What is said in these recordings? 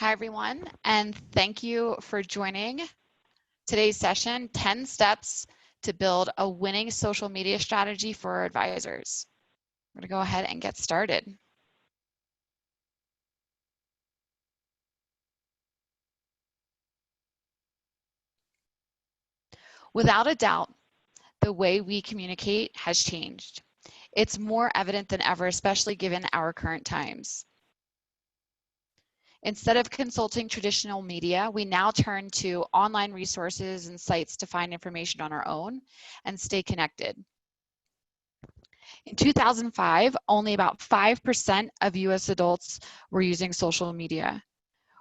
Hi, everyone, and thank you for joining today's session, 10 Steps to Build a Winning Social Media Strategy for Advisors. We're going to go ahead and get started. Without a doubt, the way we communicate has changed. It's more evident than ever, especially given our current times. Instead of consulting traditional media, we now turn to online resources and sites to find information on our own and stay connected. In 2005, only about 5% of US adults were using social media,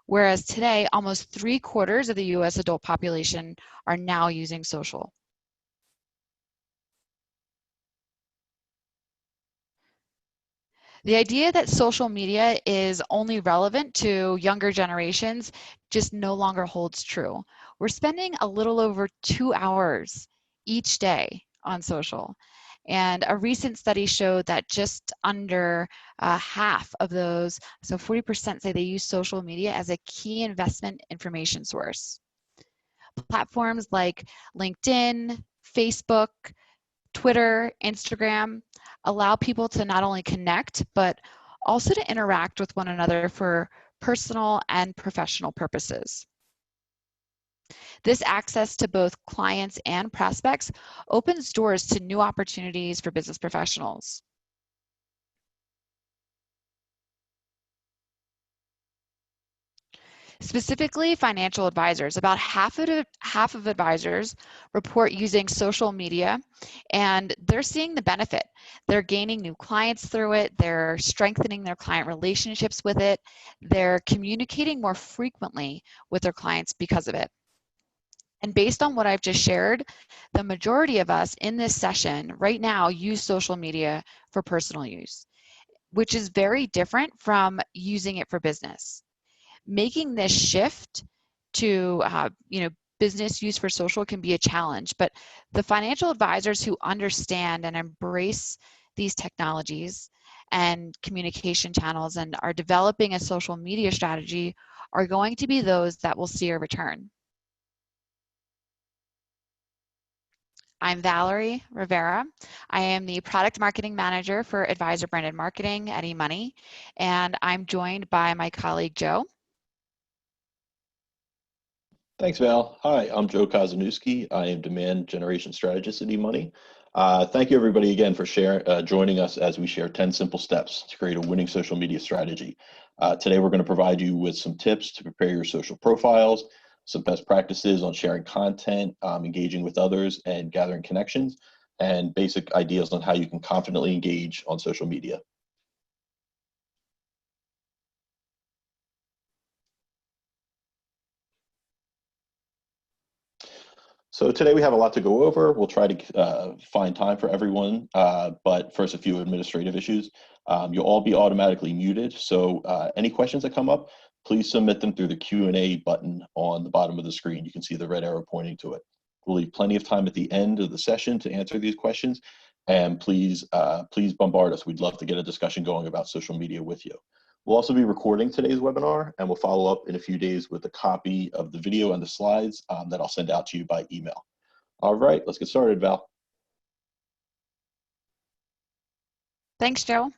whereas today, almost 3/4 of the US adult population are now using social. The idea that social media is only relevant to younger generations just no longer holds true. We're spending a little over 2 hours each day on social. And a recent study showed that just under half of those, so 40%, say they use social media as a key investment information source. Platforms like LinkedIn, Facebook, Twitter, Instagram allow people to not only connect, but also to interact with one another for personal and professional purposes. This access to both clients and prospects opens doors to new opportunities for business professionals. Specifically, financial advisors. About half of advisors report using social media, and they're seeing the benefit. They're gaining new clients through it. They're strengthening their client relationships with it. They're communicating more frequently with their clients because of it. And based on what I've just shared, the majority of us in this session right now use social media for personal use, which is very different from using it for business. Making this shift to business use for social can be a challenge, but the financial advisors who understand and embrace these technologies and communication channels and are developing a social media strategy are going to be those that will see a return. I'm Valerie Rivera. I am the Product Marketing Manager for Advisor Branded Marketing at eMoney, and I'm joined by my colleague, Joe. Thanks, Val. Hi, I'm Joe Kozanowski. I am Demand Generation Strategist at eMoney. Thank you, everybody, again, for joining us as we share 10 simple steps to create a winning social media strategy. Today, we're going to provide you with some tips to prepare your social profiles, some best practices on sharing content, engaging with others, and gathering connections, and basic ideas on how you can confidently engage on social media. So today we have a lot to go over. We'll try to find time for everyone, but first a few administrative issues. You'll all be automatically muted, so any questions that come up, please submit them through the Q&A button on the bottom of the screen. You can see the red arrow pointing to it. We'll leave plenty of time at the end of the session to answer these questions, and please bombard us. We'd love to get a discussion going about social media with you. We'll also be recording today's webinar, and we'll follow up in a few days with a copy of the video and the slides that I'll send out to you by email. All right, let's get started, Val. Thanks, Joe.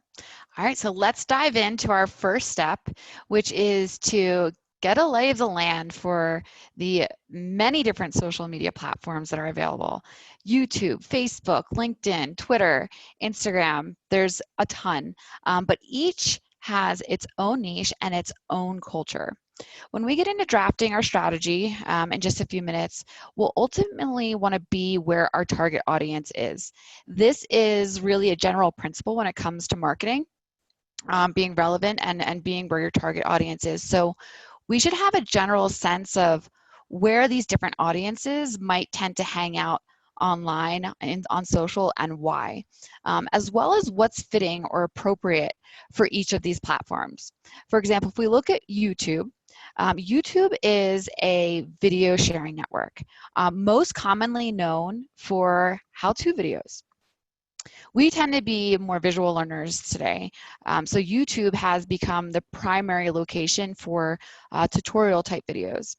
All right, so let's dive into our first step, which is to get a lay of the land for the many different social media platforms that are available. YouTube, Facebook, LinkedIn, Twitter, Instagram, there's a ton, but each has its own niche and its own culture. When we get into drafting our strategy in just a few minutes, we'll ultimately want to be where our target audience is. This is really a general principle when it comes to marketing, being relevant and being where your target audience is. So we should have a general sense of where these different audiences might tend to hang out online and on social and why, as well as what's fitting or appropriate for each of these platforms. For example, if we look at YouTube, YouTube is a video sharing network, most commonly known for how-to videos. We tend to be more visual learners today. So YouTube has become the primary location for tutorial type videos.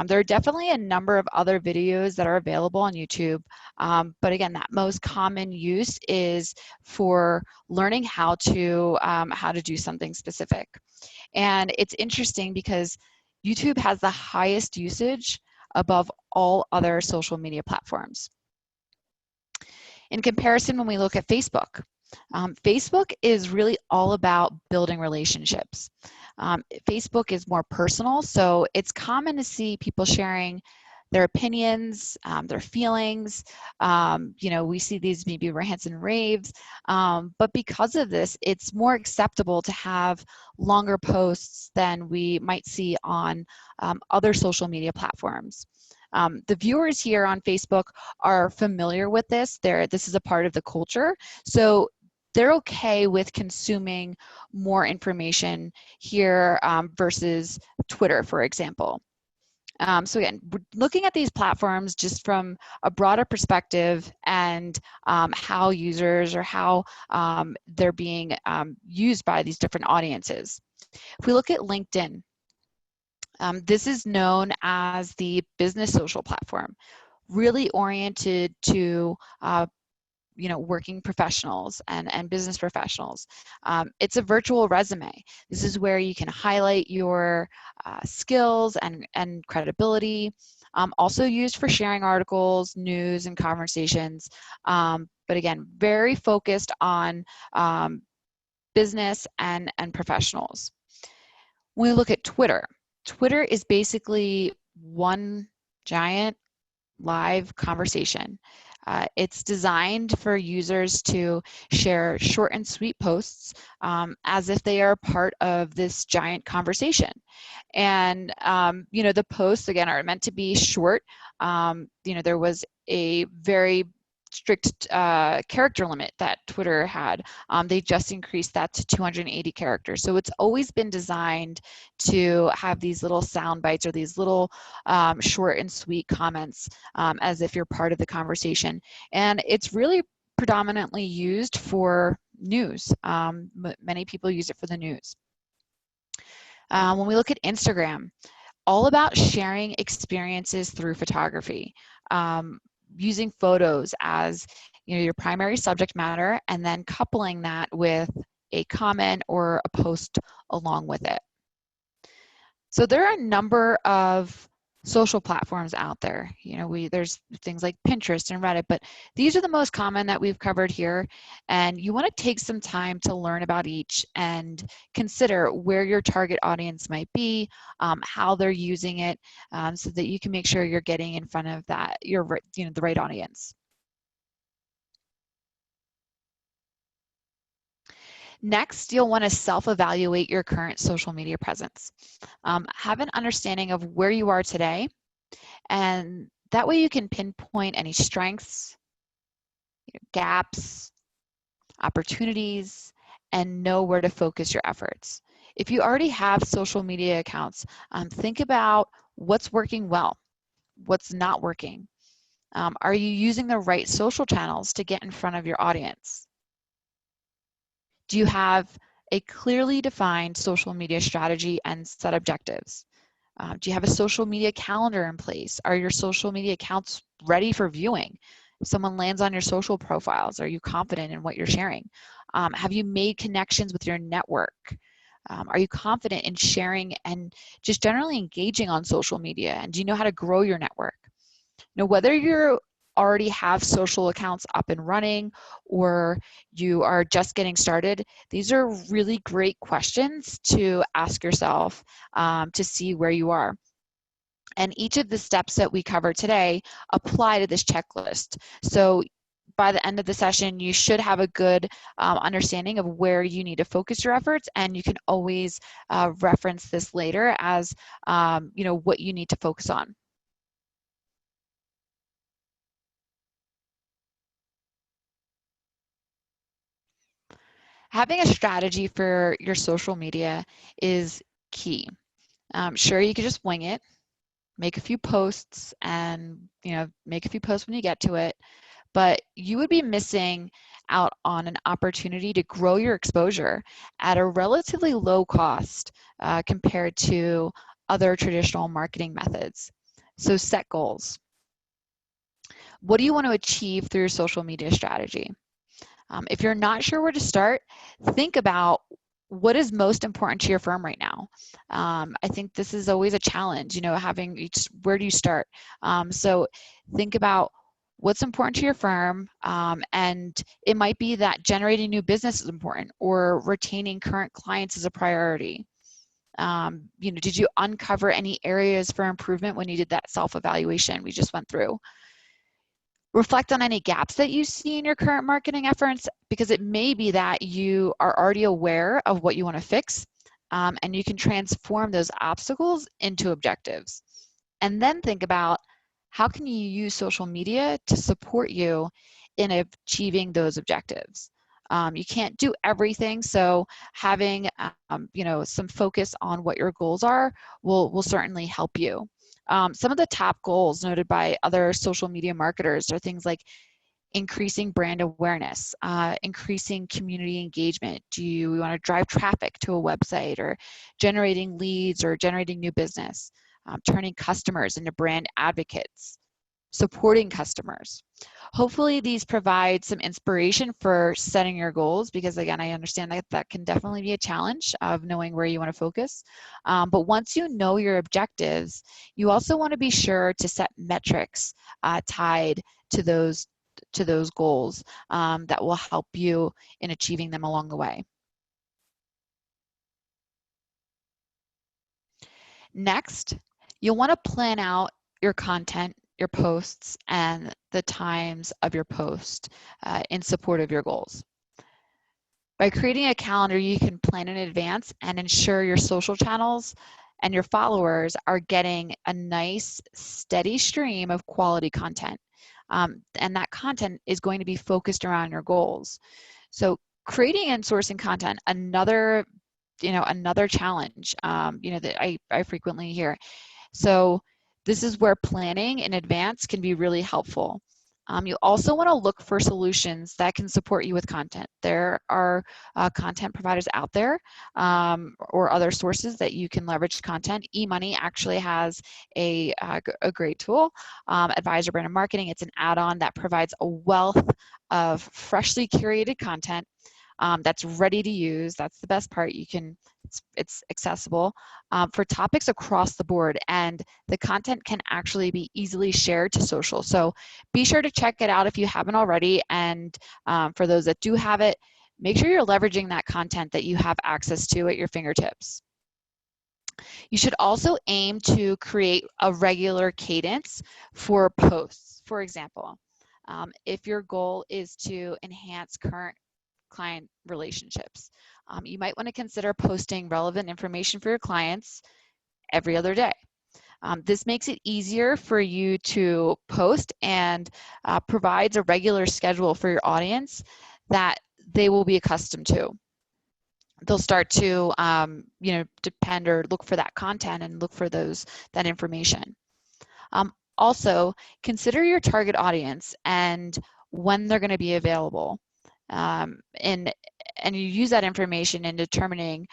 There are definitely a number of other videos that are available on YouTube, but again, that most common use is for learning how to do something specific. And it's interesting because YouTube has the highest usage above all other social media platforms. In comparison, when we look at Facebook, Facebook is really all about building relationships. Facebook is more personal, so it's common to see people sharing their opinions, their feelings. We see these maybe rants and raves, but because of this, it's more acceptable to have longer posts than we might see on other social media platforms. The viewers here on Facebook are familiar with this. This is a part of the culture. So they're okay with consuming more information here versus Twitter, for example. So again, looking at these platforms just from a broader perspective and how users or how they're being used by these different audiences. If we look at LinkedIn, this is known as the business social platform, really oriented to working professionals and business professionals. It's a virtual resume. This is where you can highlight your skills and credibility. Also used for sharing articles, news, and conversations. But again, very focused on business and professionals. When we look at Twitter, Twitter is basically one giant live conversation. It's designed for users to share short and sweet posts as if they are part of this giant conversation. And, the posts, again, are meant to be short. There was a very strict character limit that Twitter had. They just increased that to 280 characters. So it's always been designed to have these little sound bites or these little short and sweet comments as if you're part of the conversation. And it's really predominantly used for news. Many people use it for the news. When we look at Instagram, all about sharing experiences through photography, using photos as your primary subject matter, and then coupling that with a comment or a post along with it. So there are a number of social platforms out there. There's things like Pinterest and Reddit, but these are the most common that we've covered here. And you want to take some time to learn about each and consider where your target audience might be, how they're using it, so that you can make sure you're getting in front of the right audience. Next, you'll want to self-evaluate your current social media presence. Have an understanding of where you are today, and that way you can pinpoint any strengths, gaps, opportunities, and know where to focus your efforts. If you already have social media accounts, think about what's working well, what's not working. Are you using the right social channels to get in front of your audience? Do you have a clearly defined social media strategy and set objectives? Do you have a social media calendar in place? Are your social media accounts ready for viewing? If someone lands on your social profiles, are you confident in what you're sharing? Have you made connections with your network? Are you confident in sharing and just generally engaging on social media? And do you know how to grow your network? Whether you already have social accounts up and running or you are just getting started, these are really great questions to ask yourself to see where you are. And each of the steps that we cover today apply to this checklist. So by the end of the session, you should have a good understanding of where you need to focus your efforts, and you can always reference this later as what you need to focus on. Having a strategy for your social media is key. Sure, you could just wing it, make a few posts, and make a few posts when you get to it, but you would be missing out on an opportunity to grow your exposure at a relatively low cost compared to other traditional marketing methods. So set goals. What do you want to achieve through your social media strategy? If you're not sure where to start, think about what is most important to your firm right now. I think this is always a challenge, where do you start? So think about what's important to your firm, and it might be that generating new business is important, or retaining current clients is a priority. Did you uncover any areas for improvement when you did that self-evaluation we just went through? Reflect on any gaps that you see in your current marketing efforts, because it may be that you are already aware of what you want to fix, and you can transform those obstacles into objectives. And then think about how can you use social media to support you in achieving those objectives. You can't do everything, so having some focus on what your goals are will certainly help you. Some of the top goals noted by other social media marketers are things like increasing brand awareness, increasing community engagement. Do you want to drive traffic to a website, or generating leads, or generating new business, turning customers into brand advocates, supporting customers? Hopefully these provide some inspiration for setting your goals, because again, I understand that can definitely be a challenge of knowing where you want to focus. But once you know your objectives, you also want to be sure to set metrics tied to those goals that will help you in achieving them along the way. Next, you'll want to plan out your content, your posts, and the times of your post in support of your goals. By creating a calendar, you can plan in advance and ensure your social channels and your followers are getting a nice, steady stream of quality content. And that content is going to be focused around your goals. So creating and sourcing content, another challenge, that I frequently hear. So this is where planning in advance can be really helpful. You also want to look for solutions that can support you with content. There are content providers out there, or other sources that you can leverage content. eMoney actually has a great tool, Advisor Brand Marketing. It's an add-on that provides a wealth of freshly curated content that's ready to use. That's the best part. It's accessible for topics across the board, and the content can actually be easily shared to social. So be sure to check it out if you haven't already. And for those that do have it, make sure you're leveraging that content that you have access to at your fingertips. You should also aim to create a regular cadence for posts. For example, if your goal is to enhance current client relationships, you might want to consider posting relevant information for your clients every other day. This makes it easier for you to post, and provides a regular schedule for your audience that they will be accustomed to. They'll start to depend or look for that content and look for that information. Also, consider your target audience and when they're going to be available. And you use that information in determining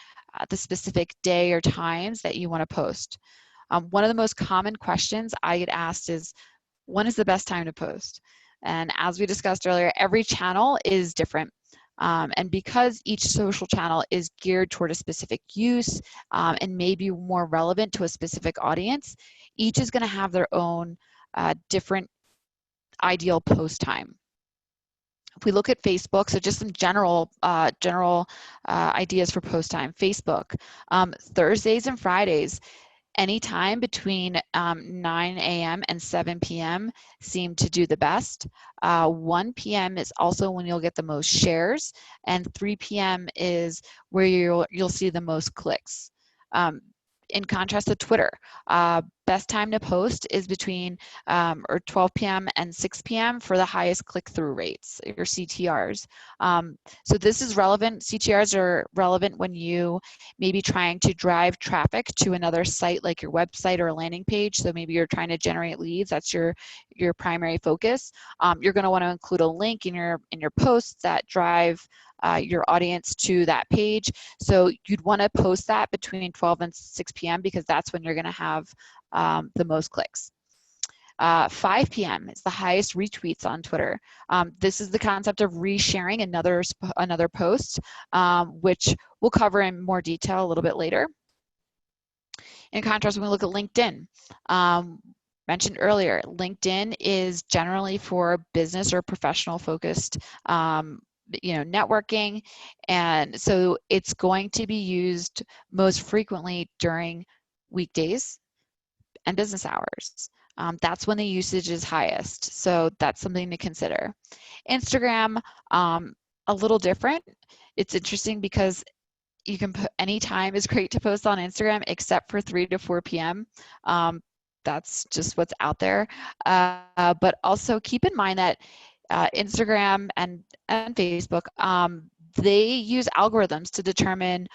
the specific day or times that you want to post. One of the most common questions I get asked is, when is the best time to post? And as we discussed earlier, every channel is different. And because each social channel is geared toward a specific use, and may be more relevant to a specific audience, each is going to have their own different ideal post time. If we look at Facebook, so just some general ideas for post time. Facebook, Thursdays and Fridays, anytime between 9 a.m. and 7 p.m. seem to do the best. 1 p.m. is also when you'll get the most shares, and 3 p.m. is where you'll see the most clicks. In contrast to Twitter, best time to post is between or 12 p.m. and 6 p.m. for the highest click-through rates, your CTRs. So this is relevant. CTRs are relevant when you may be trying to drive traffic to another site like your website or a landing page. So maybe you're trying to generate leads. That's your primary focus. You're going to want to include a link in your posts that drive your audience to that page. So you'd want to post that between 12 and 6 p.m. because that's when you're going to have the most clicks. 5 p.m. is the highest retweets on Twitter. This is the concept of resharing another post, which we'll cover in more detail a little bit later. In contrast, when we look at LinkedIn, mentioned earlier, LinkedIn is generally for business or professional focused networking, and so it's going to be used most frequently during weekdays and business hours. That's when the usage is highest, so that's something to consider. Instagram, a little different. It's interesting because you can put any time is great to post on Instagram except for 3 to 4 p.m. That's just what's out there. But also keep in mind that Instagram and Facebook, they use algorithms to determine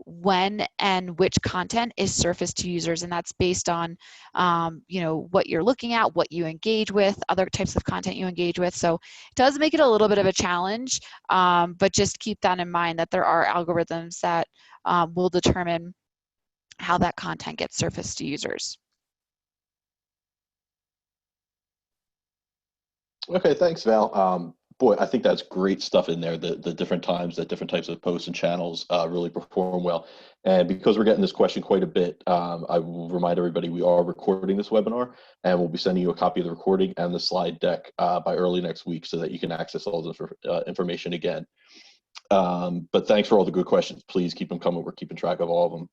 when and which content is surfaced to users, and that's based on what you're looking at, what you engage with, other types of content you engage with. So it does make it a little bit of a challenge, but just keep that in mind that there are algorithms that will determine how that content gets surfaced to users. Okay, thanks, Val. Boy, I think that's great stuff in there. The different times that different types of posts and channels really perform well. And because we're getting this question quite a bit, I will remind everybody we are recording this webinar, and we'll be sending you a copy of the recording and the slide deck by early next week so that you can access all this information again. But thanks for all the good questions. Please keep them coming. We're keeping track of all of them.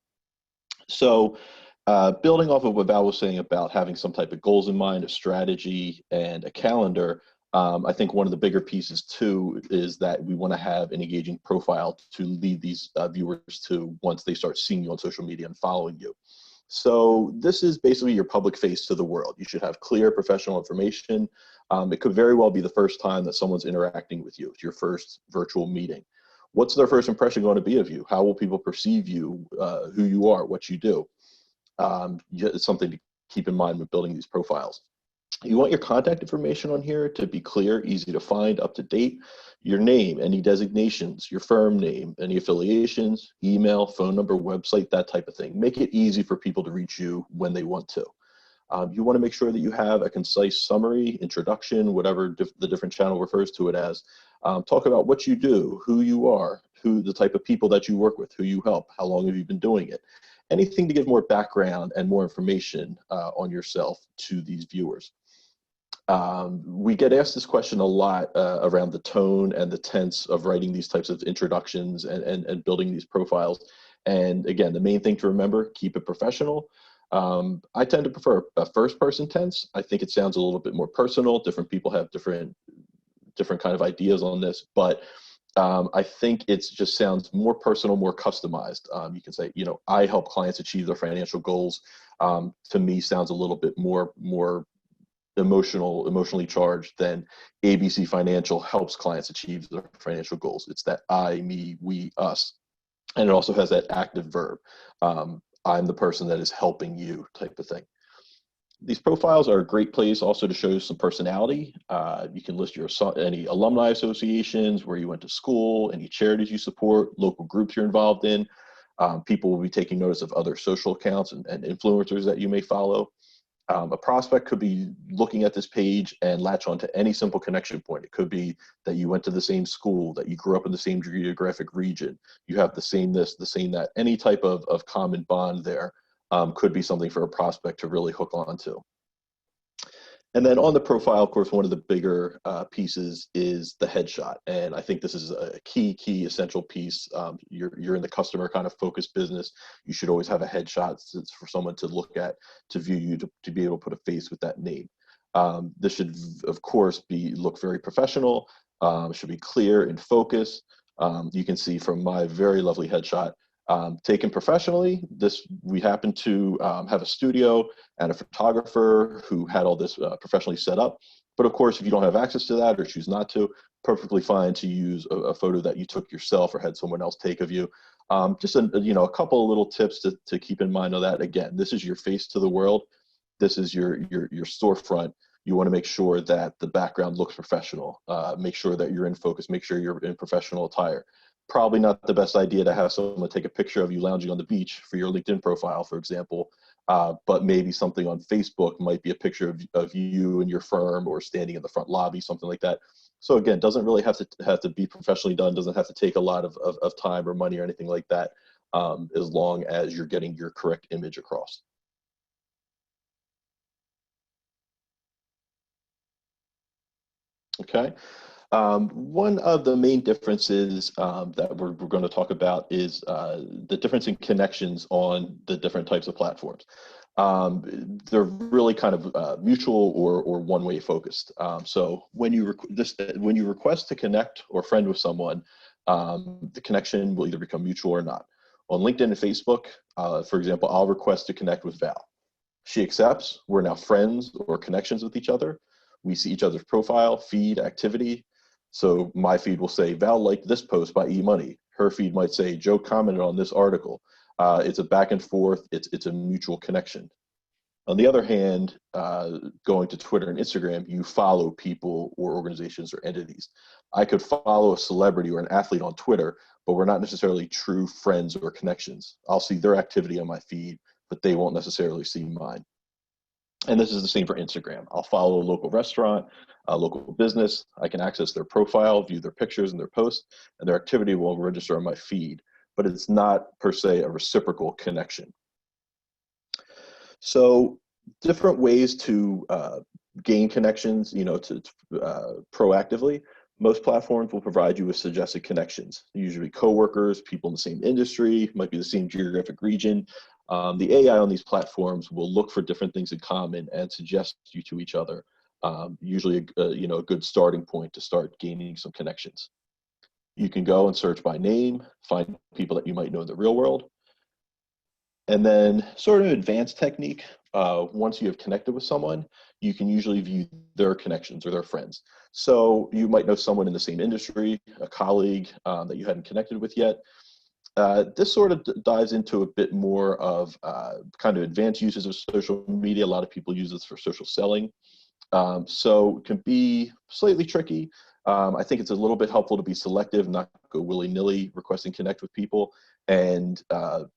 So building off of what Val was saying about having some type of goals in mind, a strategy, and a calendar, I think one of the bigger pieces too is that we want to have an engaging profile to lead these viewers to once they start seeing you on social media and following you. So this is basically your public face to the world. You should have clear professional information. It could very well be the first time that someone's interacting with you. It's your first virtual meeting. What's their first impression going to be of you? How will people perceive you, who you are, what you do? It's something to keep in mind with building these profiles. You want your contact information on here to be clear, easy to find, up to date. Your name, any designations, your firm name, any affiliations, email, phone number, website, that type of thing. Make it easy for people to reach you when they want to. You want to make sure that you have a concise summary, introduction, whatever the different channel refers to it as. Talk about what you do, who you are, the type of people that you work with, who you help, how long have you been doing it. Anything to give more background and more information on yourself to these viewers. We get asked this question a lot around the tone and the tense of writing these types of introductions and building these profiles. And again, the main thing to remember, keep it professional. I tend to prefer a first person tense. I think it sounds a little bit more personal. Different people have different kind of ideas on this, but I think it just sounds more personal, more customized. You can say, I help clients achieve their financial goals. To me, sounds a little bit more emotionally charged than ABC Financial helps clients achieve their financial goals. It's that I, me, we, us, and it also has that active verb. I'm the person that is helping you type of thing. These profiles are a great place also to show some personality. You can list any alumni associations, where you went to school, any charities you support, local groups you're involved in. People will be taking notice of other social accounts and influencers that you may follow. A prospect could be looking at this page and latch on to any simple connection point. It could be that you went to the same school, that you grew up in the same geographic region, you have the same this, the same that. Any type of common bond there could be something for a prospect to really hook onto. And then on the profile, of course, one of the bigger pieces is the headshot. And I think this is a key essential piece. You're in the customer kind of focused business. You should always have a headshot for someone to look at, to view you, to be able to put a face with that name. This should, of course, look very professional. It should be clear and focused. You can see from my very lovely headshot, Taken professionally, we happen to have a studio and a photographer who had all this professionally set up. But of course, if you don't have access to that or choose not to, perfectly fine to use a photo that you took yourself or had someone else take of you. Just a couple of little tips to keep in mind of that. Again, this is your face to the world. This is your storefront. You want to make sure that the background looks professional. Make sure that you're in focus. Make sure you're in professional attire. Probably not the best idea to have someone take a picture of you lounging on the beach for your LinkedIn profile, for example. But maybe something on Facebook might be a picture of you and your firm, or standing in the front lobby, something like that. So again, doesn't really have to be professionally done. Doesn't have to take a lot of time or money or anything like that, as long as you're getting your correct image across. Okay. One of the main differences that we're going to talk about is the difference in connections on the different types of platforms. They're really kind of mutual or one-way focused. So when you request to connect or friend with someone, the connection will either become mutual or not. On LinkedIn and Facebook, for example, I'll request to connect with Val. She accepts. We're now friends or connections with each other. We see each other's profile, feed, activity. So my feed will say, Val liked this post by eMoney. Her feed might say, Joe commented on this article. It's a back and forth. It's a mutual connection. On the other hand, going to Twitter and Instagram, you follow people or organizations or entities. I could follow a celebrity or an athlete on Twitter, but we're not necessarily true friends or connections. I'll see their activity on my feed, but they won't necessarily see mine. And this is the same for Instagram. I'll follow a local restaurant, a local business. I can access their profile, view their pictures and their posts, and their activity will register on my feed, but it's not per se a reciprocal connection. So different ways to gain connections, proactively. Most platforms will provide you with suggested connections, usually coworkers, people in the same industry, might be the same geographic region. The AI on these platforms will look for different things in common and suggest you to each other. Usually, a good starting point to start gaining some connections. You can go and search by name, find people that you might know in the real world. And then sort of advanced technique, once you have connected with someone, you can usually view their connections or their friends. So you might know someone in the same industry, a colleague that you hadn't connected with yet. This sort of dives into a bit more of kind of advanced uses of social media. A lot of people use this for social selling. So it can be slightly tricky. I think it's a little bit helpful to be selective, not go willy-nilly requesting connect with people. And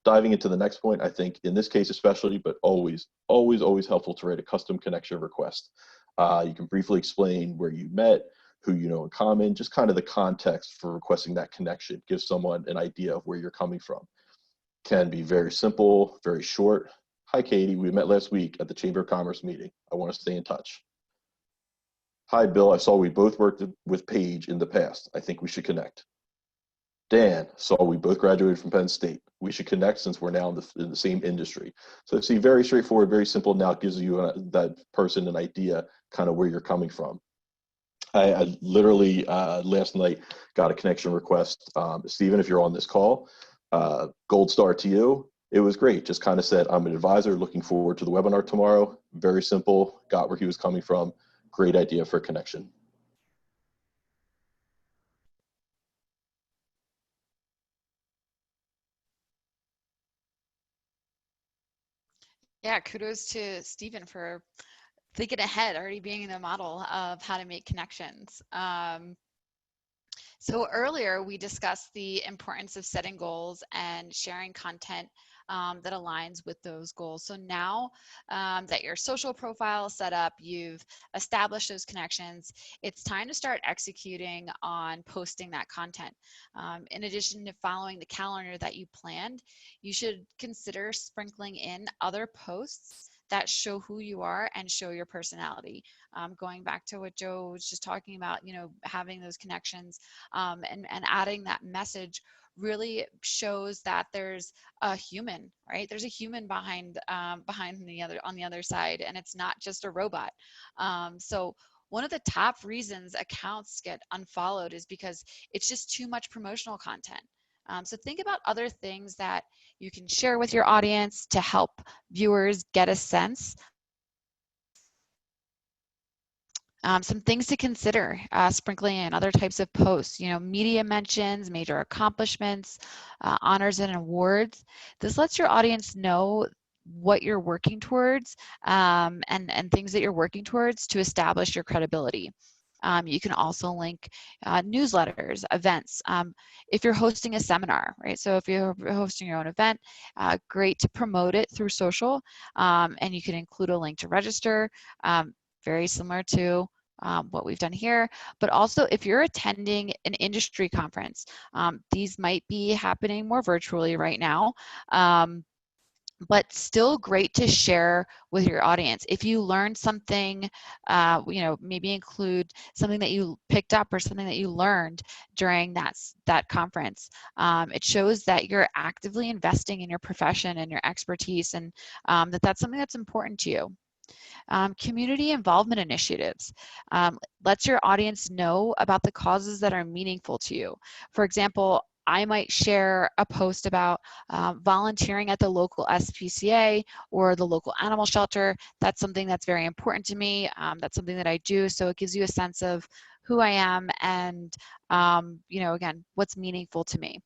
diving into the next point, I think in this case especially, but always helpful to write a custom connection request. You can briefly explain where you met, who you know in common, just kind of the context for requesting that connection. Give someone an idea of where you're coming from. Can be very simple, very short. Hi, Katie, we met last week at the Chamber of Commerce meeting. I want to stay in touch. Hi, Bill, I saw we both worked with Paige in the past. I think we should connect. Dan, saw we both graduated from Penn State. We should connect since we're now in the same industry. So see, very straightforward, very simple. Now it gives you that person an idea kind of where you're coming from. I literally last night got a connection request. Stephen, if you're on this call, gold star to you. It was great. Just kind of said, I'm an advisor looking forward to the webinar tomorrow. Very simple, got where he was coming from. Great idea for a connection. Yeah, kudos to Stephen for thinking ahead, already being the model of how to make connections. So earlier we discussed the importance of setting goals and sharing content that aligns with those goals. So now that your social profile is set up, you've established those connections, it's time to start executing on posting that content. In addition to following the calendar that you planned, you should consider sprinkling in other posts that show who you are and show your personality. Going back to what Joe was just talking about, having those connections and adding that message really shows that there's a human, right? There's a human behind on the other side, and it's not just a robot. So one of the top reasons accounts get unfollowed is because it's just too much promotional content. So think about other things that you can share with your audience to help viewers get a sense. Some things to consider, sprinkling in other types of posts, media mentions, major accomplishments, honors and awards. This lets your audience know what you're working towards, and things that you're working towards to establish your credibility. You can also link newsletters, events. If you're hosting a seminar, right? So if you're hosting your own event, great to promote it through social, and you can include a link to register, very similar to what we've done here. But also, if you're attending an industry conference, these might be happening more virtually right now. But still great to share with your audience. If you learned something, maybe include something that you picked up or something that you learned during that conference. It shows that you're actively investing in your profession and your expertise, and that's something that's important to you. Community involvement initiatives lets your audience know about the causes that are meaningful to you. For example, I might share a post about volunteering at the local SPCA or the local animal shelter. That's something that's very important to me. That's something that I do. So it gives you a sense of who I am and, again, what's meaningful to me.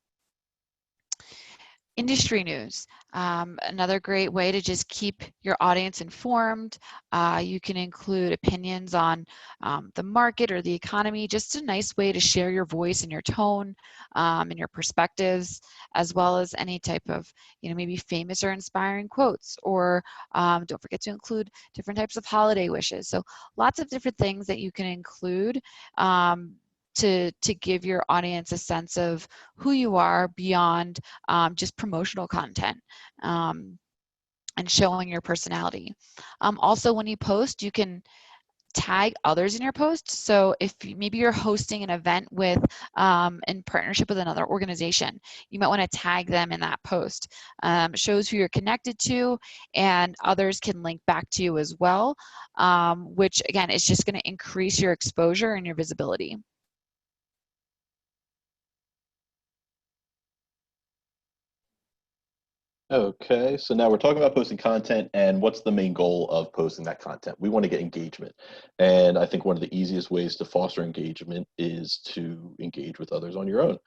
Industry news, another great way to just keep your audience informed. You can include opinions on the market or the economy, just a nice way to share your voice and your tone and your perspectives, as well as any type of, maybe famous or inspiring quotes, or don't forget to include different types of holiday wishes. So lots of different things that you can include to give your audience a sense of who you are beyond just promotional content, and showing your personality. Also, when you post, you can tag others in your post. So if maybe you're hosting an event with in partnership with another organization, you might want to tag them in that post. It shows who you're connected to, and others can link back to you as well, which again is just going to increase your exposure and your visibility. Okay, so now we're talking about posting content, and what's the main goal of posting that content? We want to get engagement. And I think one of the easiest ways to foster engagement is to engage with others on your own.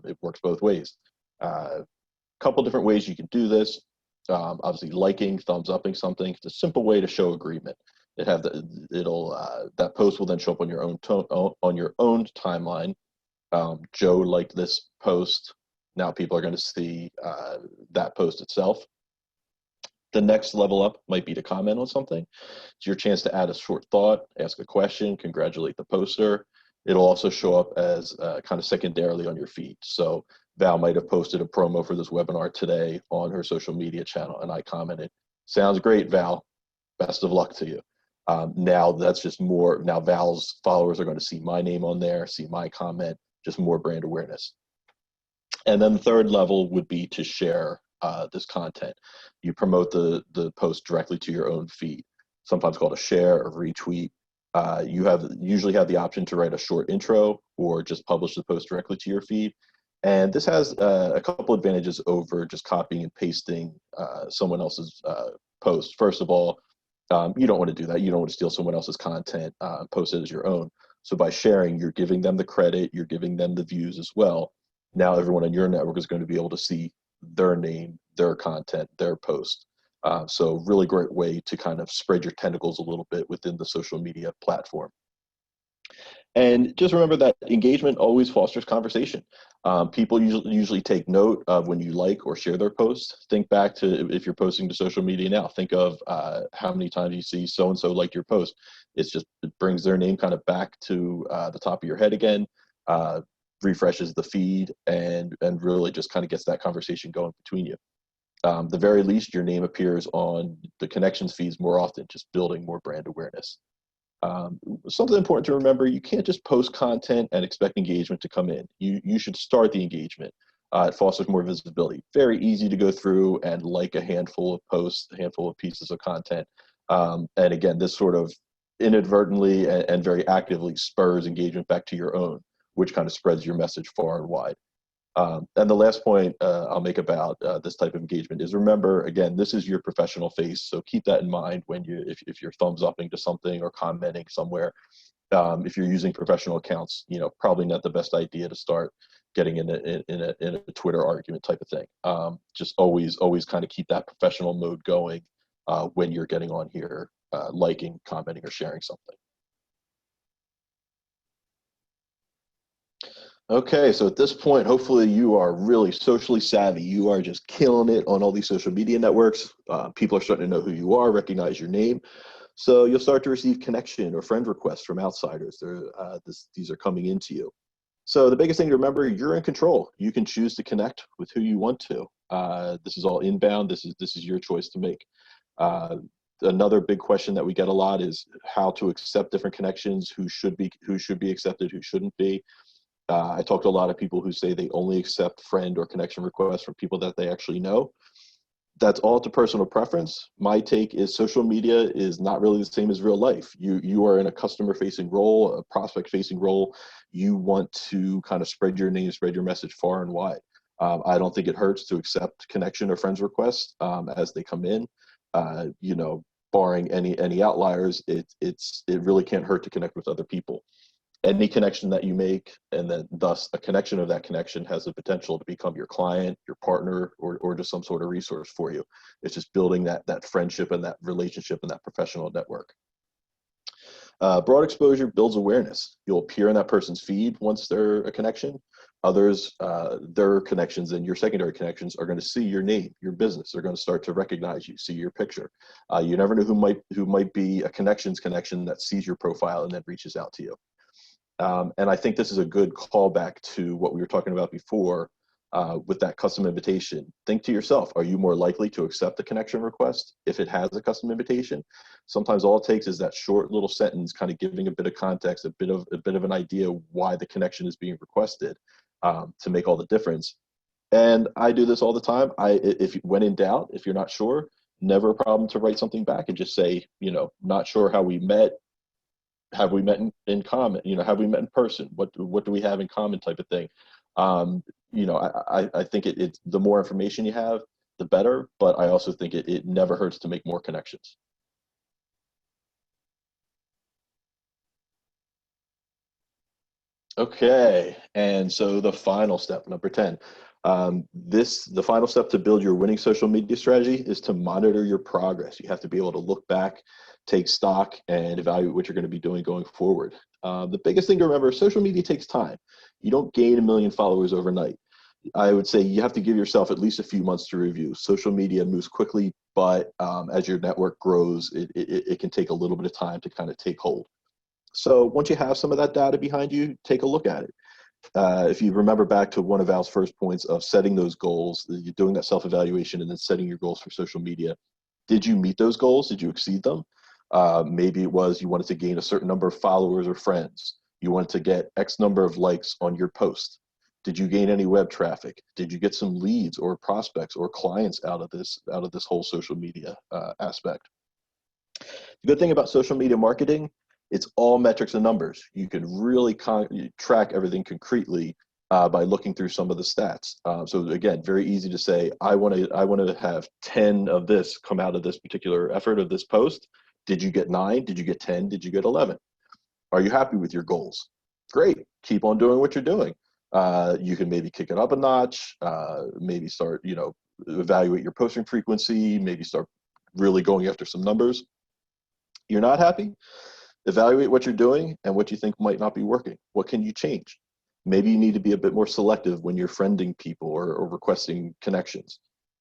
It works both ways. Couple different ways you can do this. Obviously, liking, thumbs upping something. It's a simple way to show agreement. That post will then show up on your own timeline. Joe liked this post. Now people are going to see that post itself. The next level up might be to comment on something. It's your chance to add a short thought, ask a question, congratulate the poster. It'll also show up as kind of secondarily on your feed. So Val might have posted a promo for this webinar today on her social media channel, and I commented, "Sounds great, Val. Best of luck to you." Now that's just more, now Val's followers are going to see my name on there, see my comment, just more brand awareness. And then the third level would be to share this content. You promote the post directly to your own feed, sometimes called a share or retweet. You usually have the option to write a short intro or just publish the post directly to your feed. And this has a couple advantages over just copying and pasting someone else's post. First of all, you don't want to do that. You don't want to steal someone else's content, post it as your own. So by sharing, you're giving them the credit, you're giving them the views as well. Now everyone on your network is going to be able to see their name, their content, their post. So really great way to kind of spread your tentacles a little bit within the social media platform. And just remember that engagement always fosters conversation. People usually take note of when you like or share their posts. Think back to if you're posting to social media now. Think of how many times you see so-and-so like your post. It brings their name kind of back to the top of your head again, refreshes the feed, and really just kind of gets that conversation going between you. The very least, your name appears on the connections feeds more often, just building more brand awareness. Something important to remember, you can't just post content and expect engagement to come in. You should start the engagement. It fosters more visibility. Very easy to go through and like a handful of posts, a handful of pieces of content. And again, this sort of inadvertently and very actively spurs engagement back to your own, which kind of spreads your message far and wide. And the last point I'll make about this type of engagement is, remember, again, this is your professional face. So keep that in mind when if you're thumbs upping to something or commenting somewhere. If you're using professional accounts, probably not the best idea to start getting in a Twitter argument type of thing. Just always kind of keep that professional mode going when you're getting on here, liking, commenting, or sharing something. Okay, so at this point, hopefully you are really socially savvy. You are just killing it on all these social media networks. People are starting to know who you are, recognize your name. So you'll start to receive connection or friend requests from outsiders. These are coming into you. So the biggest thing to remember, you're in control. You can choose to connect with who you want to. This is all inbound. This is your choice to make. Another big question that we get a lot is how to accept different connections, who should be accepted, who shouldn't be. I talk to a lot of people who say they only accept friend or connection requests from people that they actually know. That's all to personal preference. My take is social media is not really the same as real life. You are in a customer facing role, a prospect facing role. You want to kind of spread your name, spread your message far and wide. I don't think it hurts to accept connection or friends requests as they come in. Barring any outliers, it really can't hurt to connect with other people. Any connection that you make, and then thus a connection of that connection, has the potential to become your client, your partner, or just some sort of resource for you. It's just building that friendship and that relationship and that professional network. Broad exposure builds awareness. You'll appear in that person's feed once they're a connection. Others, their connections and your secondary connections are going to see your name, your business. They're going to start to recognize you, see your picture. You never know who might be a connections connection that sees your profile and then reaches out to you. And I think this is a good callback to what we were talking about before with that custom invitation. Think to yourself, are you more likely to accept a connection request if it has a custom invitation? Sometimes all it takes is that short little sentence kind of giving a bit of context, a bit of an idea why the connection is being requested to make all the difference. And I do this all the time. When in doubt, if you're not sure, never a problem to write something back and just say, not sure how we met. Have we met in common? Have we met in person? What do we have in common, type of thing. I think it's the more information you have, the better, but I also think it never hurts to make more connections. Okay, and so the final step, number 10. The final step to build your winning social media strategy is to monitor your progress. You have to be able to look back, take stock, and evaluate what you're going to be doing going forward. The biggest thing to remember, social media takes time. You don't gain 1 million followers overnight. I would say you have to give yourself at least a few months to review. Social media moves quickly, but as your network grows, it can take a little bit of time to kind of take hold. So once you have some of that data behind you, take a look at it. If you remember back to one of Al's first points of setting those goals, you're doing that self-evaluation and then setting your goals for social media. Did you meet those goals? Did you exceed them? Maybe it was you wanted to gain a certain number of followers or friends. You wanted to get X number of likes on your post. Did you gain any web traffic? Did you get some leads or prospects or clients out of this whole social media aspect? The good thing about social media marketing, it's all metrics and numbers. You can really track everything concretely by looking through some of the stats. So again, very easy to say, I want to have 10 of this come out of this particular effort of this post. Did you get 9? Did you get 10? Did you get 11? Are you happy with your goals? Great. Keep on doing what you're doing. You can maybe kick it up a notch, maybe start, evaluate your posting frequency, maybe start really going after some numbers. You're not happy? Evaluate what you're doing and what you think might not be working. What can you change? Maybe you need to be a bit more selective when you're friending people or requesting connections.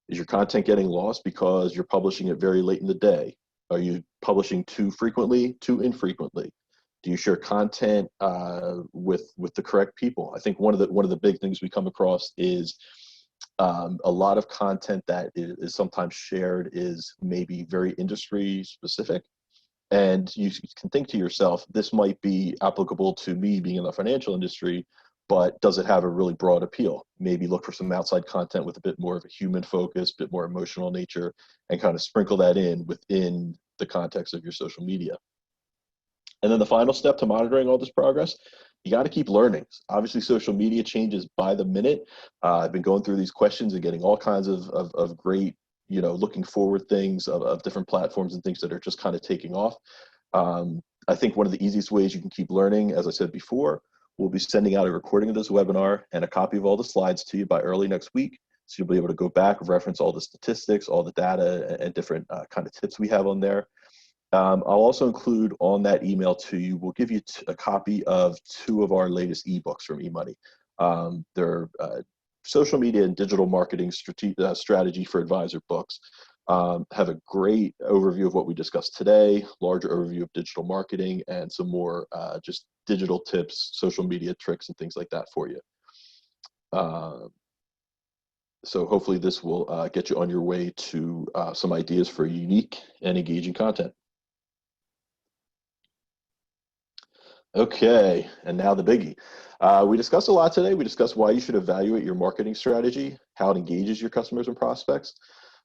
Is your content getting lost because you're publishing it very late in the day? Are you publishing too frequently, too infrequently? Do you share content with the correct people? I think one of the big things we come across is a lot of content that is sometimes shared is maybe very industry specific. And you can think to yourself, this might be applicable to me being in the financial industry, but does it have a really broad appeal? Maybe look for some outside content with a bit more of a human focus, a bit more emotional nature, and kind of sprinkle that in within the context of your social media. And then the final step to monitoring all this progress you got to keep learning. Obviously, social media changes by the minute. I've been going through these questions and getting all kinds of great, looking forward things of different platforms and things that are just kind of taking off. I think one of the easiest ways you can keep learning, as I said before, we'll be sending out a recording of this webinar and a copy of all the slides to you by early next week. So you'll be able to go back, reference all the statistics, all the data, and different kind of tips we have on there. I'll also include on that email to you, we'll give you a copy of 2 of our latest ebooks from eMoney. They're social media and digital marketing strategy for advisor books. Have a great overview of what we discussed today, larger overview of digital marketing, and some more just digital tips, social media tricks, and things like that for you. So hopefully this will get you on your way to some ideas for unique and engaging content. Okay, and now the biggie. We discussed a lot today. We discussed why you should evaluate your marketing strategy, how it engages your customers and prospects.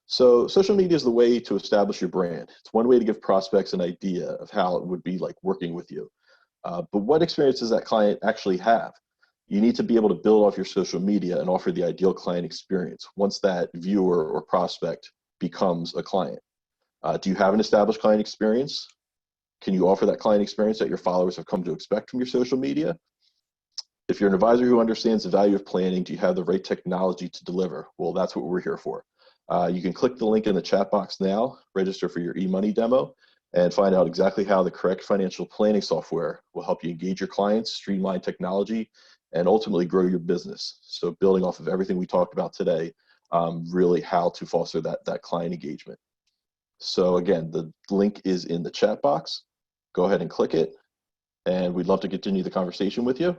So social media is the way to establish your brand. It's one way to give prospects an idea of how it would be like working with you. But what experience does that client actually have? You need to be able to build off your social media and offer the ideal client experience once that viewer or prospect becomes a client. Do you have an established client experience? Can you offer that client experience that your followers have come to expect from your social media? If you're an advisor who understands the value of planning, do you have the right technology to deliver? Well, that's what we're here for. You can click the link in the chat box now, register for your eMoney demo, and find out exactly how the correct financial planning software will help you engage your clients, streamline technology, and ultimately grow your business. So building off of everything we talked about today, really how to foster that client engagement. So again, the link is in the chat box. Go ahead and click it, and we'd love to continue the conversation with you.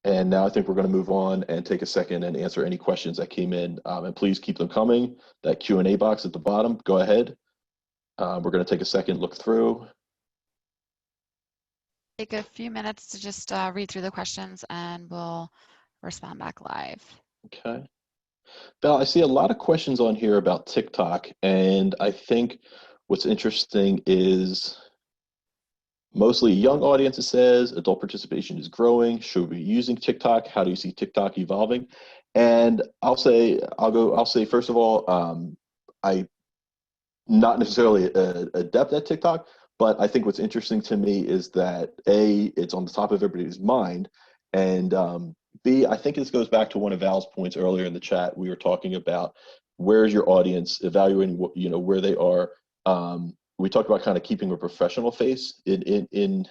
And now I think we're going to move on and take a second and answer any questions that came in. And please keep them coming. That Q&A box at the bottom, go ahead. We're going to take a second, look through. Take a few minutes to just read through the questions, and we'll respond back live. Okay. Val, I see a lot of questions on here about TikTok, and I think what's interesting is mostly a young audience, it says, adult participation is growing. Should we be using TikTok? How do you see TikTok evolving? And I'll say, first of all, I'm not necessarily adept at TikTok, but I think what's interesting to me is that A, it's on the top of everybody's mind, and B, I think this goes back to one of Val's points earlier in the chat. We were talking about where's your audience, evaluating what, where they are. We talked about kind of keeping a professional face. In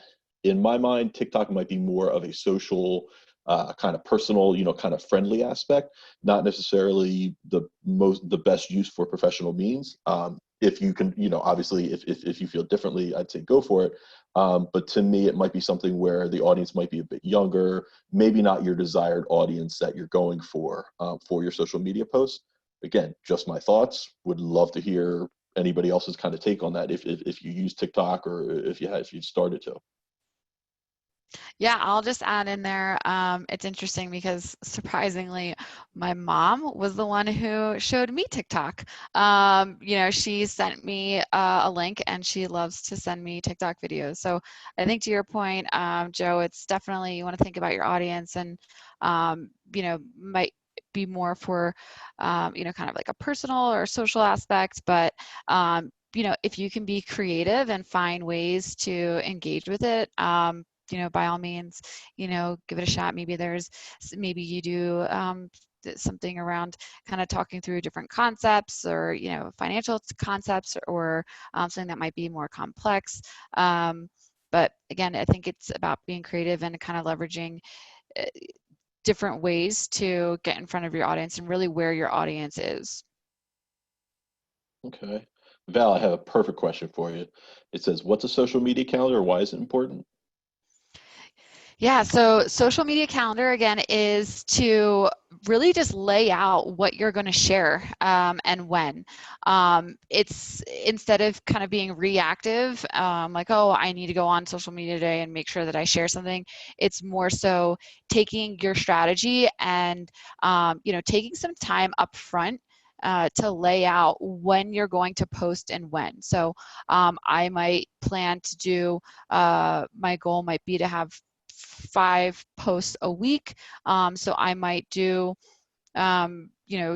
my mind, TikTok might be more of a social, kind of personal, kind of friendly aspect, not necessarily the best use for professional means. If you can, obviously, if you feel differently, I'd say go for it. But to me, it might be something where the audience might be a bit younger, maybe not your desired audience that you're going for your social media posts. Again, just my thoughts. Would love to hear anybody else's kind of take on that if you use TikTok or if you started to. Yeah, I'll just add in there, it's interesting because surprisingly, my mom was the one who showed me TikTok. She sent me a link, and she loves to send me TikTok videos. So I think to your point, Joe, it's definitely, you want to think about your audience, and, might be more for, kind of like a personal or social aspect, but if you can be creative and find ways to engage with it, by all means, give it a shot. Maybe you do something around kind of talking through different concepts, or, financial concepts, or something that might be more complex. But again, I think it's about being creative and kind of leveraging different ways to get in front of your audience and really where your audience is. Okay. Val, I have a perfect question for you. It says, what's a social media calendar? Why is it important? Yeah, so social media calendar, again, is to really just lay out what you're going to share, and when. It's, instead of kind of being reactive, like, oh, I need to go on social media today and make sure that I share something. It's more so taking your strategy and, taking some time up front to lay out when you're going to post and when. So I might plan to do, my goal might be to have 5 posts a week. So I might do,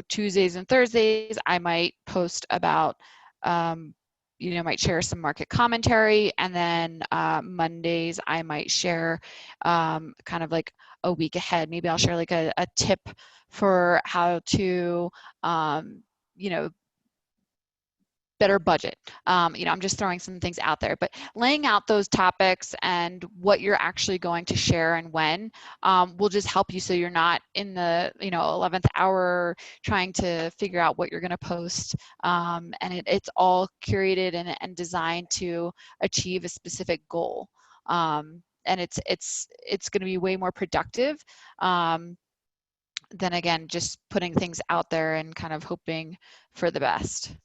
Tuesdays and Thursdays, I might post about, might share some market commentary, and then Mondays I might share kind of like a week ahead. Maybe I'll share like a tip for how to, better budget. I'm just throwing some things out there, but laying out those topics and what you're actually going to share and when will just help you, so you're not in the 11th hour trying to figure out what you're going to post. And it's all curated and designed to achieve a specific goal. And it's going to be way more productive than, again, just putting things out there and kind of hoping for the best.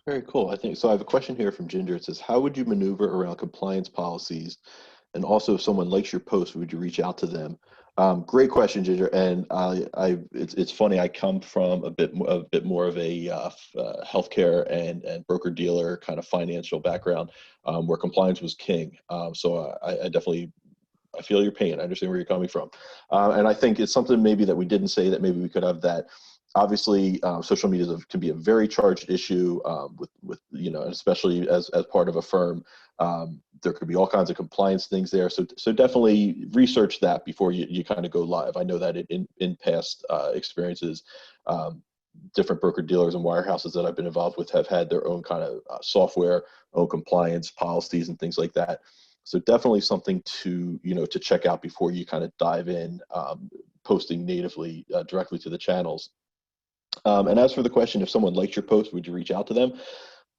Very cool. I think so. I have a question here from Ginger. It says, how would you maneuver around compliance policies? And also, if someone likes your post, would you reach out to them? Great question, Ginger. And it's funny. I come from a bit more of a healthcare and broker dealer kind of financial background, where compliance was king. So I definitely, I feel your pain. I understand where you're coming from. And I think it's something maybe that we didn't say that maybe we could have that. Obviously, social media can be a very charged issue with and especially as part of a firm. There could be all kinds of compliance things there. So definitely research that before you kind of go live. I know that in past experiences, different broker dealers and wirehouses that I've been involved with have had their own kind of software, own compliance policies and things like that. So definitely something to to check out before you kind of dive in, posting natively directly to the channels. And as for the question, if someone liked your post, would you reach out to them?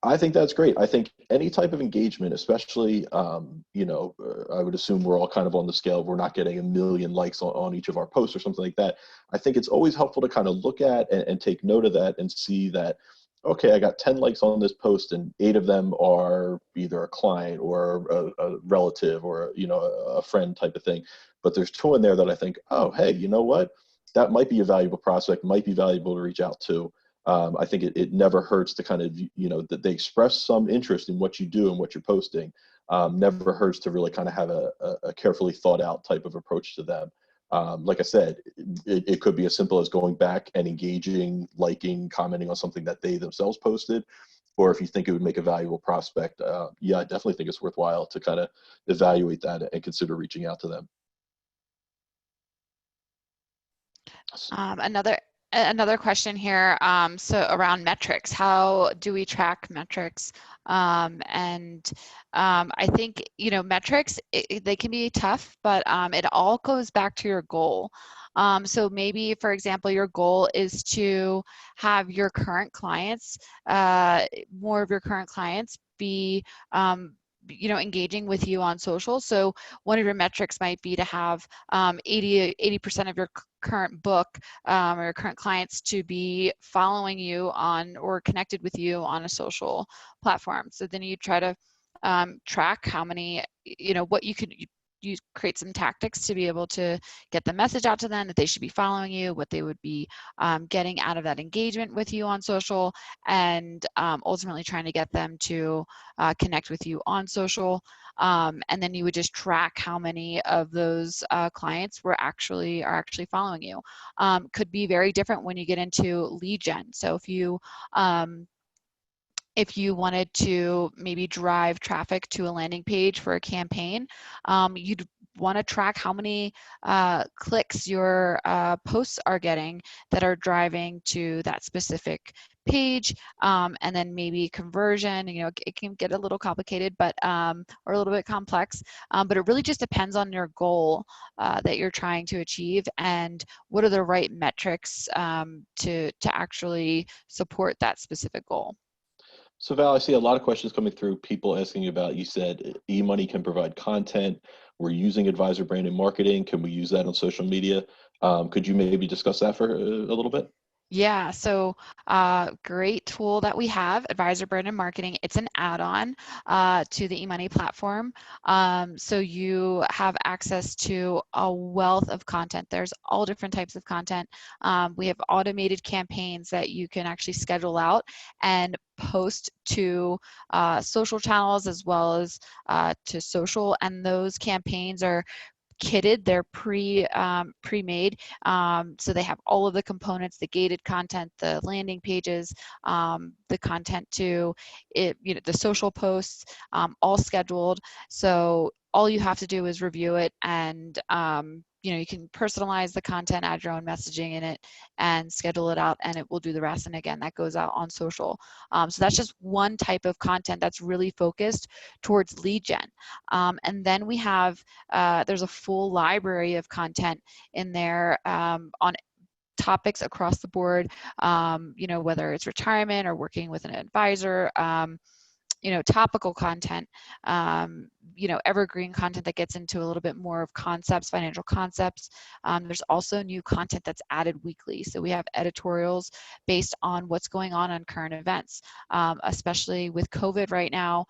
I think that's great. I think any type of engagement, especially, I would assume we're all kind of on the scale. We're not getting a million likes on each of our posts or something like that. I think it's always helpful to kind of look at and take note of that and see that, okay, I got 10 likes on this post and 8 of them are either a client or a relative or, a friend type of thing. But there's 2 in there that I think, oh, hey, you know what? That might be a valuable prospect, might be valuable to reach out to. I think it never hurts to kind of, that they express some interest in what you do and what you're posting. Never hurts to really kind of have a carefully thought out type of approach to them. Like I said, it could be as simple as going back and engaging, liking, commenting on something that they themselves posted. Or if you think it would make a valuable prospect, yeah, I definitely think it's worthwhile to kind of evaluate that and consider reaching out to them. Another question here, so around metrics, how do we track metrics? I think, metrics, they can be tough, but it all goes back to your goal. So maybe, for example, your goal is to have your current clients, more of your current clients be engaging with you on social. So one of your metrics might be to have 80% of your current book or your current clients to be following you on or connected with you on a social platform. So then you try to track how many, what you could you create some tactics to be able to get the message out to them that they should be following you, what they would be getting out of that engagement with you on social, and ultimately trying to get them to connect with you on social. And then you would just track how many of those clients are actually following you. Could be very different when you get into lead gen. So if you wanted to maybe drive traffic to a landing page for a campaign, you'd want to track how many clicks your posts are getting that are driving to that specific page, and then maybe conversion. It can get a little complicated, but or a little bit complex, but it really just depends on your goal that you're trying to achieve and what are the right metrics to actually support that specific goal. So Val, I see a lot of questions coming through, people asking about, you said eMoney can provide content. We're using advisor brand and marketing. Can we use that on social media? Could you maybe discuss that for a little bit? Yeah, so great tool that we have, Advisor Brand and Marketing. It's an add-on to the eMoney platform. So you have access to a wealth of content. There's all different types of content. We have automated campaigns that you can actually schedule out and post to social channels as well as to social. And those campaigns are kitted. They're pre-made, so they have all of the components, the gated content, the landing pages, the content to it, the social posts, all scheduled. So all you have to do is review it, and you can personalize the content, add your own messaging in it, and schedule it out, and it will do the rest. And again, that goes out on social. So that's just one type of content that's really focused towards lead gen. And then we have there's a full library of content in there on topics across the board, whether it's retirement or working with an advisor, topical content, evergreen content that gets into a little bit more of concepts, financial concepts. There's also new content that's added weekly. So we have editorials based on what's going on current events, especially with COVID right now.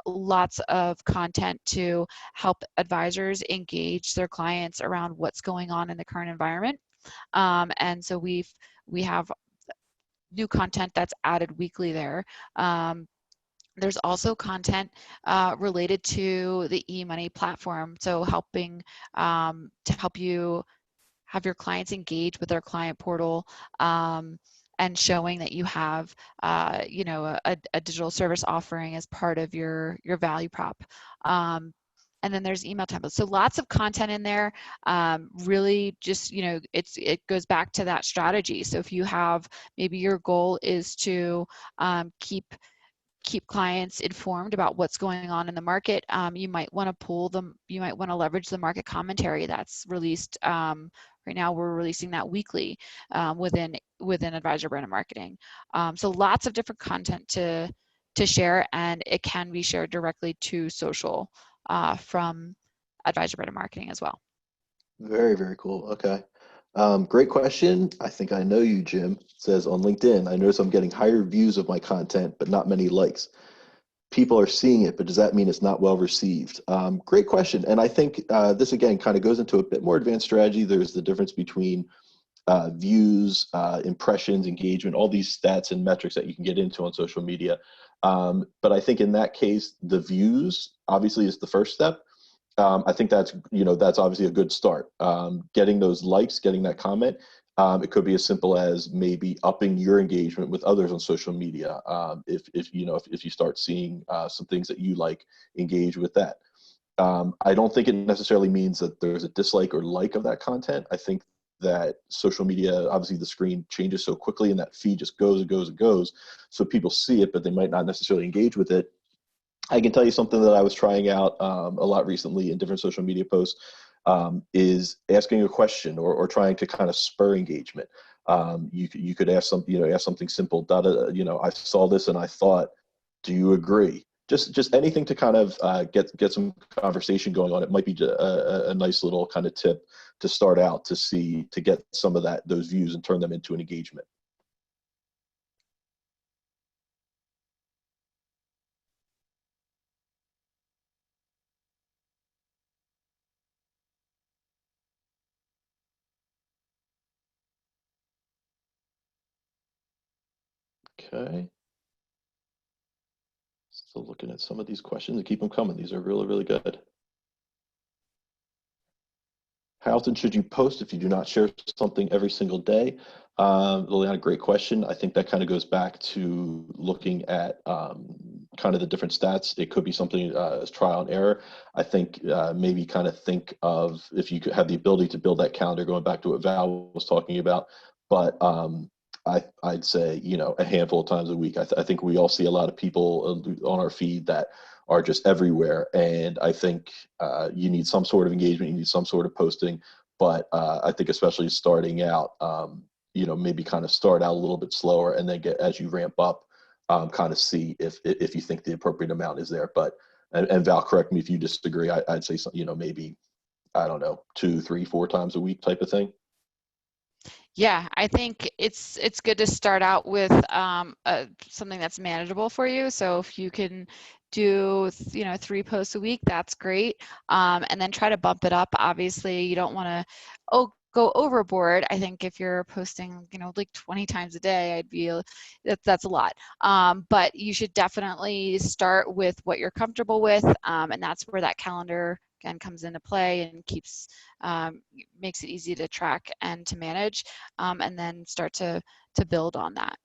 Lots of content to help advisors engage their clients around what's going on in the current environment. And so we have new content that's added weekly there. There's also content related to the eMoney platform, so helping to help you have your clients engage with their client portal, and showing that you have a digital service offering as part of your value prop. And then there's email templates. So lots of content in there. Really just, it goes back to that strategy. So if you have, maybe your goal is to keep clients informed about what's going on in the market, you might want to pull them, you might want to leverage the market commentary that's released. Right now we're releasing that weekly within Advisor Brand and Marketing. So lots of different content to share, and it can be shared directly to social from Advisor Brand and Marketing as well. Very, very cool. Okay. Great question. I think I know you, Jim. It says on LinkedIn, I notice I'm getting higher views of my content, but not many likes. People are seeing it, but does that mean it's not well received? Great question. And I think this, again, kind of goes into a bit more advanced strategy. There's the difference between views, impressions, engagement, all these stats and metrics that you can get into on social media. But I think in that case, the views obviously is the first step. I think that's obviously a good start. Getting those likes, getting that comment. It could be as simple as maybe upping your engagement with others on social media. If you start seeing some things that you like, engage with that. I don't think it necessarily means that there's a dislike or like of that content. I think that social media, obviously the screen changes so quickly and that feed just goes and goes and goes. So people see it, but they might not necessarily engage with it. I can tell you something that I was trying out a lot recently in different social media posts, is asking a question or trying to kind of spur engagement. You could ask something simple. I saw this and I thought, do you agree? Just anything to kind of get some conversation going on. It might be a nice little kind of tip to start out to get some of those views and turn them into an engagement. Okay. Still looking at some of these questions and keep them coming. These are really, really good. How often should you post if you do not share something every single day? Liliana, great question. I think that kind of goes back to looking at kind of the different stats. It could be something as trial and error. I think maybe kind of think of if you could have the ability to build that calendar, going back to what Val was talking about. But I'd say, a handful of times a week. I think we all see a lot of people on our feed that are just everywhere. And I think you need some sort of engagement, you need some sort of posting. But I think especially starting out, maybe kind of start out a little bit slower and then as you ramp up, kind of see if you think the appropriate amount is there. But, and Val, correct me if you disagree, I'd say, maybe, I don't know, 2, 3, 4 times a week type of thing. Yeah, I think it's good to start out with something that's manageable for you. So if you can do 3 posts a week, that's great. And then try to bump it up. Obviously, you don't want to go overboard. I think if you're posting like 20 times a day, that's a lot. But you should definitely start with what you're comfortable with, and that's where that calendar again comes into play and makes it easy to track and to manage, and then start to build on that.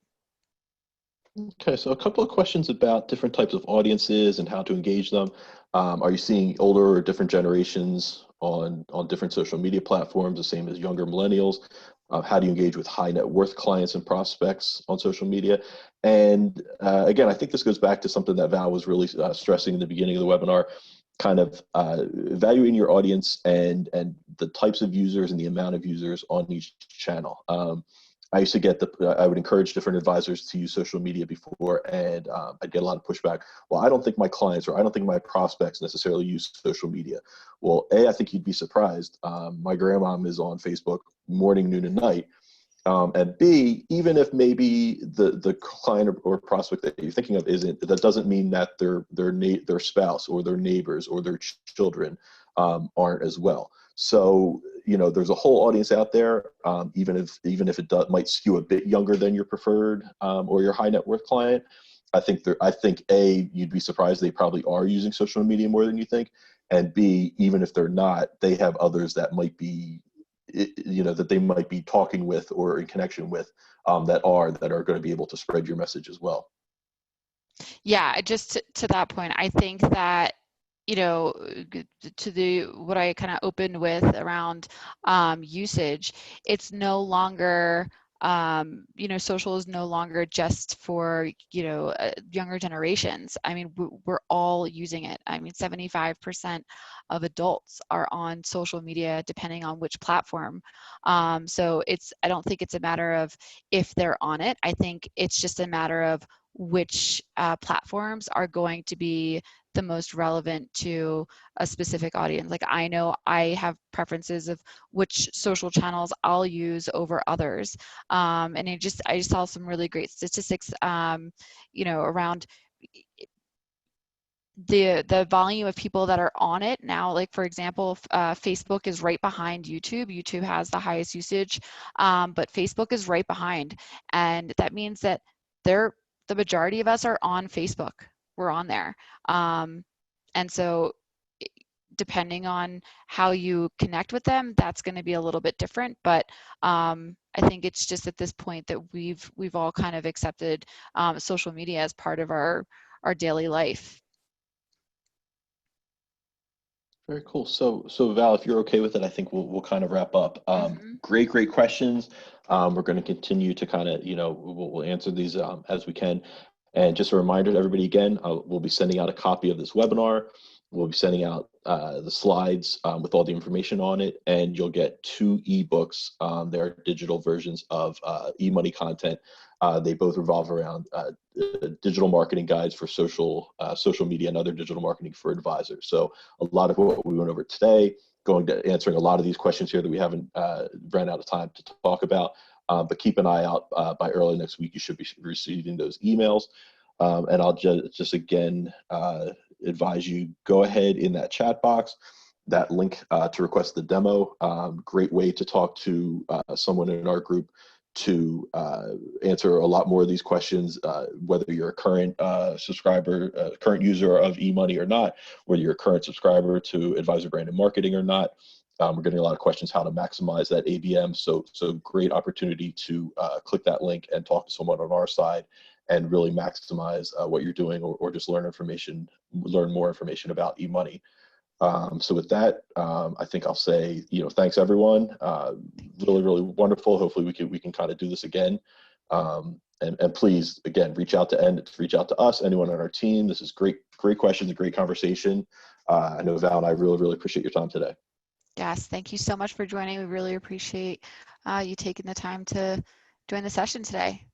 Okay, so a couple of questions about different types of audiences and how to engage them. Are you seeing older or different generations on different social media platforms, the same as younger millennials? How do you engage with high net worth clients and prospects on social media? And again, I think this goes back to something that Val was really stressing in the beginning of the webinar, kind of evaluating your audience and the types of users and the amount of users on each channel. I used to get I would encourage different advisors to use social media before, and I'd get a lot of pushback. Well, I don't think my clients or I don't think my prospects necessarily use social media. Well, I think you'd be surprised. My grandmom is on Facebook morning, noon, and night. And B, even if maybe the client or prospect that you're thinking of isn't, that doesn't mean that their spouse or their neighbors or their children aren't as well. So there's a whole audience out there, even if it might skew a bit younger than your preferred or your high net worth client. I think you'd be surprised they probably are using social media more than you think, and B, even if they're not, they have others that might be that they might be talking with or in connection with that are going to be able to spread your message as well. Yeah, just to that point, I think that to what I kind of opened with around usage, it's no longer social is no longer just for younger generations. I mean, we're all using it. I mean, 75% of adults are on social media, depending on which platform. So I don't think it's a matter of if they're on it. I think it's just a matter of which platforms are going to be the most relevant to a specific audience. Like, I know I have preferences of which social channels I'll use over others. And I just saw some really great statistics, around the volume of people that are on it now. Like, for example, Facebook is right behind YouTube. YouTube has the highest usage, but Facebook is right behind. And that means that the majority of us are on Facebook. We're on there. And so depending on how you connect with them, that's going to be a little bit different. But I think it's just at this point that we've all kind of accepted social media as part of our daily life. Very cool. So Val, if you're okay with it, I think we'll kind of wrap up. Great questions. We're going to continue to kind of we'll answer these as we can. And just a reminder to everybody again, we'll be sending out a copy of this webinar. We'll be sending out the slides with all the information on it, and you'll get 2 ebooks. They're digital versions of eMoney content. They both revolve around digital marketing guides for social media and other digital marketing for advisors. So a lot of what we went over today, going to answering a lot of these questions here that we haven't ran out of time to talk about. But keep an eye out by early next week. You should be receiving those emails. And I'll just again advise you, go ahead in that chat box, that link to request the demo. Great way to talk to someone in our group to answer a lot more of these questions, whether you're a current subscriber, current user of eMoney or not, whether you're a current subscriber to Advisor Branded Marketing or not. We're getting a lot of questions how to maximize that ABM. So great opportunity to click that link and talk to someone on our side and really maximize what you're doing, or just learn more information about eMoney. So with that, I think I'll say, thanks everyone. Really wonderful. Hopefully we can kind of do this again. And please, again, reach out to us, anyone on our team. This is great questions, a great conversation. I know Val and I really appreciate your time today. Yes, thank you so much for joining. We really appreciate you taking the time to join the session today.